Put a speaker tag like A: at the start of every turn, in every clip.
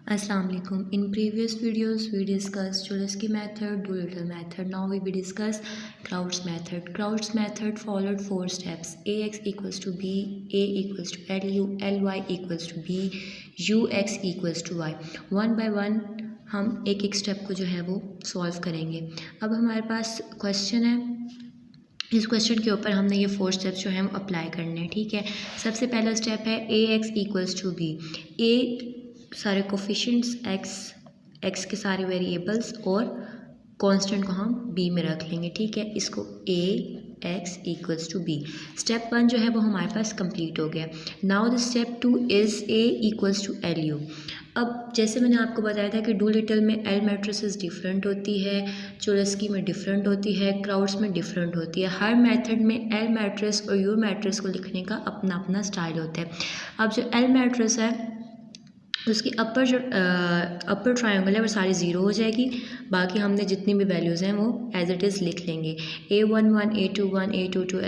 A: Assalamu alaikum. In previous videos we discussed Cholesky method, Doolittle method. Now we will discuss Crowd's method. Crowd's method followed 4 steps: ax equals to b, a equals to lu, ly equals to b, ux equals to y. One by one हम एक एक step को जो है वो solve करेंगे। अब हमारे पास क्वेश्चन है, इस क्वेश्चन के ऊपर हमने ये 4 स्टेप्स जो हैं वो अप्लाई करने हैं। ठीक है, सबसे पहला स्टेप है ए एक्स इक्वल्स टू बी। ए सारे कोफिशिएंट्स एक्स के सारे वेरिएबल्स और कांस्टेंट को हम बी में रख लेंगे। ठीक है, इसको A X equals to B. Step 1 जो है वो हमारे पास कंप्लीट हो गया। Now the step 2 is A equals to L U. अब जैसे मैंने आपको बताया था कि डूलिटल में एल मैट्रिसेस डिफरेंट होती है, चोरस्की में डिफरेंट होती है, क्राउड्स में डिफरेंट होती है। हर मेथड में एल मैट्रिस और यू मैट्रिस को लिखने का अपना अपना स्टाइल होता है। अब जो एल मैट्रिस है उसकी अपर ट्रायंगल है वो सारी ज़ीरो हो जाएगी। बाकी हमने जितनी भी वैल्यूज़ हैं वो एज इट इज़ लिख लेंगे। A11 A21 A22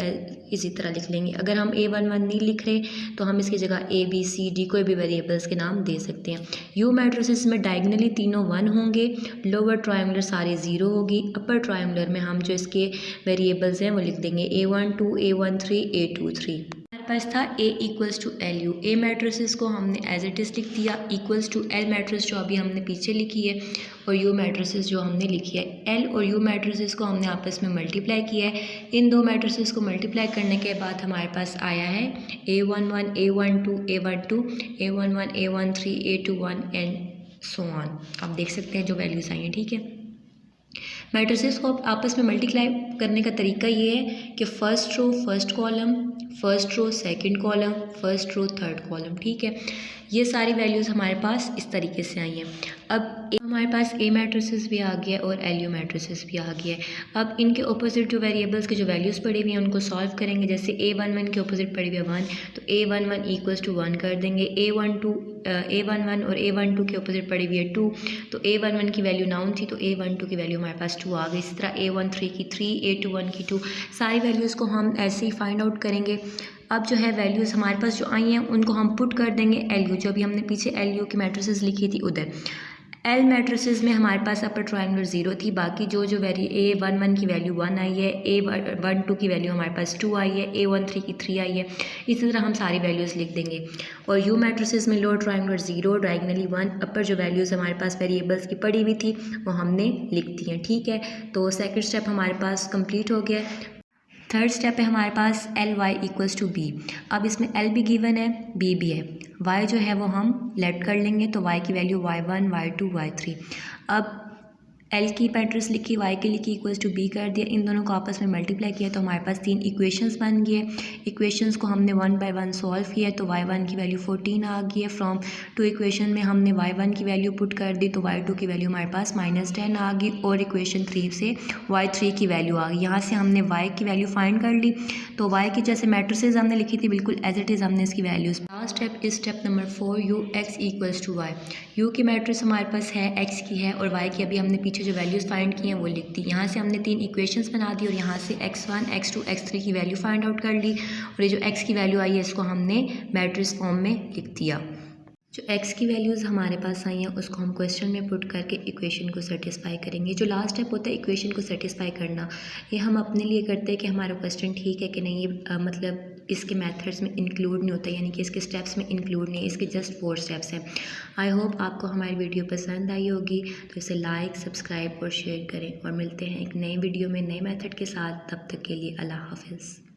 A: इसी तरह लिख लेंगे। अगर हम A11 नहीं लिख रहे तो हम इसकी जगह A B C D कोई भी वेरिएबल्स के नाम दे सकते हैं। यू मैट्रिसेस में डायगनली तीनों 1 होंगे, लोअर ट्रायंगुलर सारी ज़ीरो होगी, अपर ट्रायंगुलर में हम जो इसके वेरिएबल्स हैं वो लिख देंगे A12 A13 A23। पास था A equals to L U. A matrices को हमने एज इट इज़ लिख दिया, इक्वल्स टू एल मैट्रिस जो अभी हमने पीछे लिखी है और यू मैट्रिसेस जो हमने लिखी है। एल और यू मैट्रिसेस को हमने आपस में मल्टीप्लाई किया है। इन दो मैट्रिसेस को मल्टीप्लाई करने के बाद हमारे पास आया है A11 A12 A12 A11 A13 A21 and so on. आप देख सकते हैं जो वैल्यूज़ आई हैं। ठीक है, मैट्रिसेस को आपस में मल्टीप्लाई करने का तरीका ये है कि first row first column, first row second column, first row third column. ठीक है, ये सारी वैल्यूज़ हमारे पास इस तरीके से आई हैं। अब हमारे पास ए मैट्रिसेस भी आ गया और एल यू मैट्रिसेस भी आ गया है। अब इनके ऑपोजिट जो वेरिएबल्स के जो वैल्यूज़ पड़ी हुई हैं उनको सॉल्व करेंगे। जैसे A11 के ऑपोजिट पड़ी हुई है 1, तो A11 इक्वल्स टू 1 कर देंगे। A11 और A12 के ऑपोजिट पड़ी हुई है 2, तो A11 की वैल्यू 9 थी तो A12 की वैल्यू हमारे पास 2 आ गई। इसी तरह A13 की 3, A21 की 2, सारी वैल्यूज़ को हम ऐसे ही फाइंड आउट करेंगे। अब जो है वैल्यूज़ हमारे पास जो आई हैं उनको हम पुट कर देंगे एल यू, जो अभी हमने पीछे एल यू की मैट्रिसेस लिखी थी उधर। एल मैट्रिसेस में हमारे पास अपर ट्रायंगुलर 0 थी, बाकी जो A11 की वैल्यू 1 आई है, A12 की वैल्यू हमारे पास 2 आई है, A13 की 3 आई है। इसी तरह हम सारी वैल्यूज़ लिख देंगे। और यू मैट्रिसेस में लोअर ट्रायंगुलर 0, डायगनली 1, अपर जो वैल्यूज़ हमारे पास वेरिएबल्स की पड़ी हुई थी वो हमने लिख दी हैं। ठीक है, तो सेकेंड स्टेप हमारे पास कंप्लीट हो गया। थर्ड स्टेप है हमारे पास L Y equals to B. अब इसमें एल भी गिवन है, बी भी है। वाई जो है वो हम लेट कर लेंगे, तो वाई की वैल्यू y1 y2 y3। अब एल की मैट्रिक्स लिखी, वाई की लिखी, इक्वल्स टू बी कर दिया, इन दोनों को आपस में मल्टीप्लाई किया तो हमारे पास 3 इक्वेशंस बन गए। इक्वेशंस को हमने 1 बाय 1 सॉल्व किया तो y1 की वैल्यू 14 आ गई है। फ्रॉम टू इक्वेशन में हमने y1 की वैल्यू पुट कर दी तो y2 की वैल्यू हमारे पास -10 आ गई और इक्वेशन 3 से y3 की वैल्यू आ गई। यहाँ से हमने y की वैल्यू फाइंड कर ली, तो y की जैसे मैट्रिसेस हमने लिखी थी बिल्कुल एज इट इज़ हमने इसकी values. Last step is step number 4, u x equals to y. U की मैट्रिक्स हमारे पास है, x की है, और y की अभी हमने पीछे जो वैल्यूज़ फाइंड की हैं वो लिख दी। यहाँ से हमने 3 इक्वेशंस बना दी और यहाँ से x1 x2 x3 की वैल्यू फाइंड आउट कर ली और ये जो x की वैल्यू आई है इसको हमने मैट्रिक्स फॉर्म में लिख दिया। जो x की वैल्यूज़ हमारे पास आई हैं उसको हम क्वेश्चन में पुट करके इक्वेशन को सेटिस्फाई करेंगे। जो लास्ट स्टेप होता है इक्वेशन को सेटिस्फाई करना, ये हम अपने लिए करते हैं कि हमारा क्वेश्चन ठीक है कि नहीं, ये मतलब इसके मेथड्स में इंक्लूड नहीं होता, यानी कि इसके स्टेप्स में इंक्लूड नहीं है, इसके जस्ट 4 स्टेप्स हैं। आई होप आपको हमारी वीडियो पसंद आई होगी, तो इसे लाइक सब्सक्राइब और शेयर करें और मिलते हैं एक नई वीडियो में नए मेथड के साथ। तब तक के लिए अल्लाह हाफिज़।